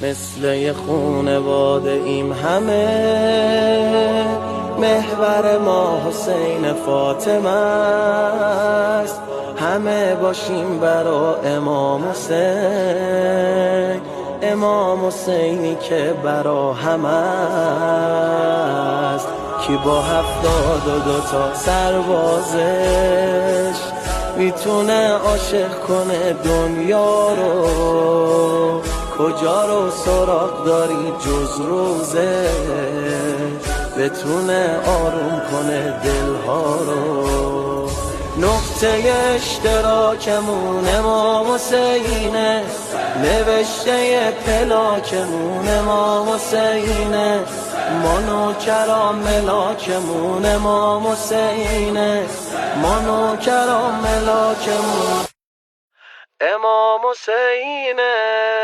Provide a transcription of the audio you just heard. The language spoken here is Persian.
مثل یه خونواده ایم همه، محور ما حسین فاطمه است. همه باشیم برا امام حسین، امام حسینی که برا همه است. کی با 72 تا سربازش میتونه عاشق کنه دنیا رو؟ کجا رو سراغ داری جز روزه بتونه آروم کنه دلها رو؟ نقطه اشتراکمون امام حسینه، نوشته پلاکمون امام حسینه، ما نوکران ملاکمون امام حسینه، ما نوکران ملاکمون امام حسینه.